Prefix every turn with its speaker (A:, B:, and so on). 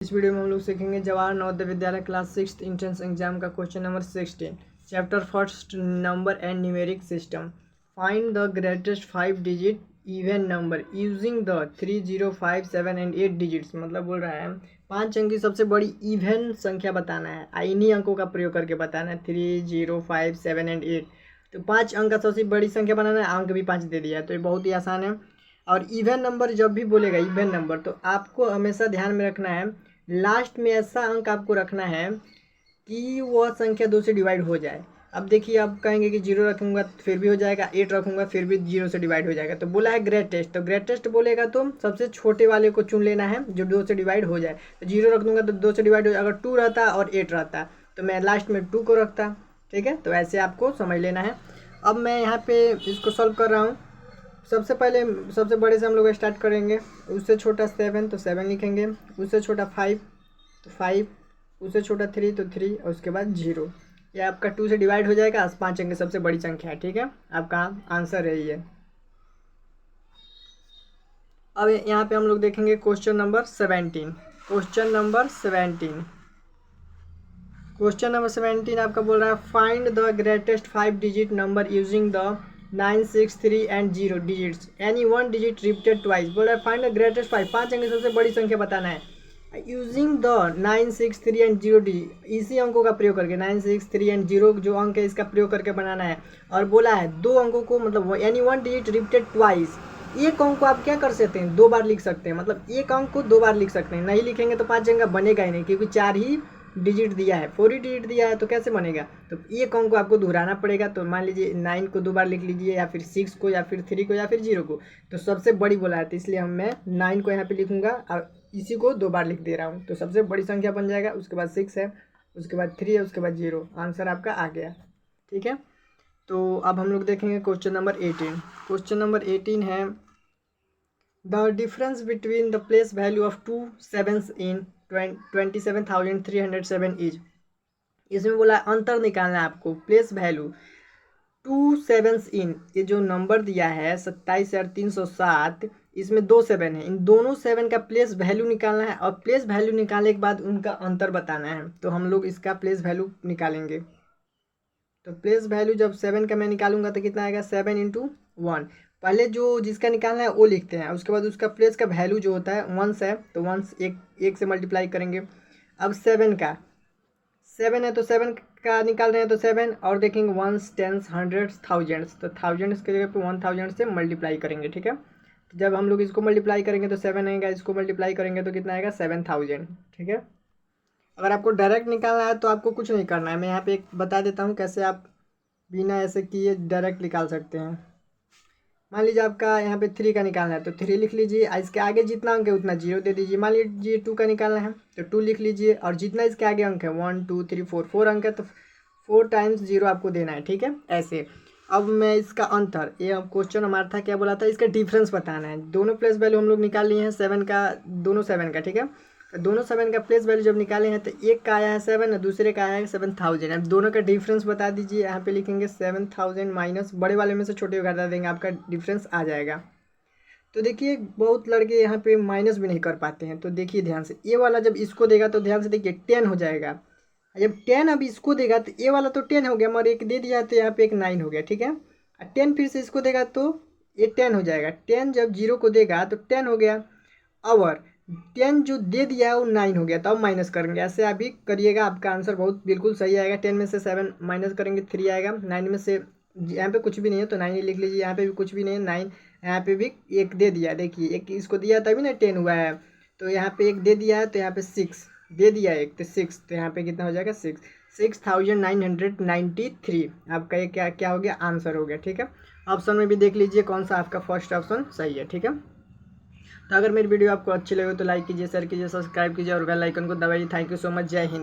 A: इस वीडियो में हम लोग सीखेंगे Jawahar Navodaya Vidyalaya class 6 entrance exam का question number 16 chapter first number and numeric system. Find the greatest 5 digit even number using the 3, 0, 5, 7 and 8 digits. मतलब बोल रहा है 5 अंक की सबसे बड़ी इवन संख्या बताना है, इन्हीं अंकों का प्रयोग करके बताना है 3, 0, 5, 7 एंड 8। तो 5 अंक का सबसे बड़ी संख्या बनाना है, अंक भी 5 दे दिया है, तो ये बहुत ही आसान है। और इवन नंबर जब भी बोलेगा इवन नंबर तो आपको हमेशा ध्यान में रखना है, लास्ट में ऐसा अंक आपको रखना है कि वह संख्या 2 से डिवाइड हो जाए। अब देखिए, आप कहेंगे कि 0 रखूंगा फिर भी हो जाएगा, 8 रखूंगा फिर भी 0 से डिवाइड हो जाएगा। तो बोला है ग्रेटेस्ट, तो ग्रेटेस्ट बोलेगा तो सबसे छोटे वाले को चुन लेना है जो 2 से डिवाइड हो जाए। तो 0 रख दूंगा तो 2 से डिवाइड हो जाए। अगर 2 रहता और 8 रहता तो मैं लास्ट में 2 को रखता। ठीक है, तो ऐसे आपको समझ लेना है। अब मैं यहाँ पे इसको सॉल्व कर रहा हूँ। सबसे पहले सबसे बड़े से हम लोग स्टार्ट करेंगे। उससे छोटा 7 तो 7 लिखेंगे, उससे छोटा 5 तो 5, उससे छोटा 3 तो 3 और उसके बाद 0। ये आपका 2 से डिवाइड हो जाएगा। 5 अंक की सबसे बड़ी संख्या है। ठीक है, आपका आंसर है ये। अब यहाँ पे हम लोग देखेंगे क्वेश्चन नंबर 17। क्वेश्चन नंबर 17 आपका बोल रहा है find the greatest 5 digit number using the 9, 6, 3 and 0 digits any one digit repeated twice. बोल रहा है फाइंड द ग्रेटेस्ट 5 अंक की सबसे बड़ी संख्या बताना है यूजिंग द 9, 6, 3 एंड 0 डिजिट। इसी अंकों का प्रयोग करके 9, 6, 3 एंड 0 जो अंक है इसका प्रयोग करके बनाना है। और बोला है 2 अंकों को मतलब any one digit repeated twice. एक अंक को आप क्या कर सकते हैं, 2 बार लिख सकते हैं। मतलब एक अंक को 2 बार लिख सकते हैं। नहीं लिखेंगे तो 5 अंक का बनेगा ही नहीं, क्योंकि 4 ही डिजिट दिया है, 4 ही डिजिट दिया है, तो कैसे बनेगा। तो एक अंक को आपको दोहराना पड़ेगा। तो मान लीजिए 9 को 2 बार लिख लीजिए, या फिर 6 को, या फिर 3 को, या फिर 0 को। तो सबसे बड़ी बोला है तो इसलिए मैं 9 को यहाँ पे लिखूंगा और इसी को 2 बार लिख दे रहा हूँ। तो सबसे बड़ी संख्या बन जाएगा। उसके बाद 6 है, उसके बाद 3 है, उसके बाद 0। आंसर आपका आ गया। ठीक है, तो अब हम लोग देखेंगे क्वेश्चन नंबर 18। क्वेश्चन नंबर 18 है the difference between the place value of 2 sevens in 27,307 is. इसमें बोला अंतर निकालना है आपको। प्लेस वैल्यू 2 sevens इन, ये जो नंबर दिया है 27,307, इसमें 2 7 है। इन दोनों 7 का प्लेस वैल्यू निकालना है और प्लेस वैल्यू निकालने के बाद उनका अंतर बताना है। तो हम लोग इसका प्लेस वैल्यू निकालेंगे। तो प्लेस वैल्यू जब 7 का मैं निकालूंगा तो कितना आएगा, 7 × 1। पहले जो जिसका निकालना है वो लिखते हैं, उसके बाद उसका प्लेस का वैल्यू जो होता है 1 है, तो 1 एक से मल्टीप्लाई करेंगे। अब 7 का 7 है तो 7 का निकाल रहे हैं तो 7 और देखेंगे 1s, 10s, 100s, थाउजेंड्स। तो थाउजेंड्स के जगह पे 1000 से मल्टीप्लाई करेंगे। ठीक है, तो जब हम लोग इसको मल्टीप्लाई करेंगे तो 7 आएगा, इसको मल्टीप्लाई करेंगे तो कितना आएगा, 7000। ठीक है, अगर आपको डायरेक्ट निकालना है तो आपको कुछ नहीं करना है। मैं यहाँ पे एक बता देता हूँ कैसे आप बिना ऐसे किए डायरेक्ट निकाल सकते हैं। मान लीजिए आपका यहाँ पे 3 का निकालना है तो 3 लिख लीजिए, इसके आगे जितना अंक है उतना 0 दे दीजिए। मान लीजिए 2 का निकालना है तो 2 लिख लीजिए, और जितना इसके आगे अंक है 1, 2, 3, 4 अंक है तो 4 टाइम्स 0 आपको देना है। ठीक है, ऐसे। अब मैं इसका अंतर, ये क्वेश्चन हमारा था क्या बोला था, इसका डिफरेंस बताना है। दोनों प्लेस वैल्यू हम लोग निकाल लिए हैं 7 का, दोनों 7 का। ठीक है, दोनों 7 का प्लेस वैल्यू जब निकाले हैं तो एक का आया है 7 और दूसरे का आया है 7000। अब दोनों का डिफरेंस बता दीजिए। यहाँ पे लिखेंगे 7000 माइनस बड़े वाले में से छोटे को घटा देंगे, आपका डिफरेंस आ जाएगा। तो देखिए बहुत लड़के यहाँ पे माइनस भी नहीं कर पाते हैं। तो देखिए ध्यान से, ये वाला जब इसको देगा तो ध्यान से देखिए 10 हो जाएगा। जब 10 अब इसको देगा तो ये वाला तो 10 हो गया, मगर एक दे दिया तो यहाँ पे एक 9 हो गया। ठीक है, 10 फिर से इसको देगा तो ये 10 हो जाएगा। 10 जब 0 को देगा तो 10 हो गया, और 10 जो दे दिया है वो 9 हो गया। तो अब माइनस करेंगे, ऐसे आप भी करिएगा, आपका आंसर बहुत बिल्कुल सही आएगा। 10 में से 7 माइनस करेंगे 3 आएगा। 9 में से यहाँ पे कुछ भी नहीं है तो 9 ही लिख लीजिए। यहाँ पे भी कुछ भी नहीं है, 9। यहाँ पे भी एक दे दिया, देखिए एक इसको दिया तभी ना 10 हुआ है। तो यहाँ पे एक दे दिया है तो यहाँ पे 6 दे दिया है, एक तो 6, तो यहाँ पे कितना हो जाएगा 6993 आपका ये क्या क्या हो गया, आंसर हो गया। ठीक है, ऑप्शन में भी देख लीजिए कौन सा आपका फर्स्ट ऑप्शन सही है। ठीक है, तो अगर मेरी वीडियो आपको अच्छी लगे तो लाइक कीजिए, शेयर कीजिए, सब्सक्राइब कीजिए और बेल आइकन को दबाइए। थैंक यू सो मच, जय हिंद।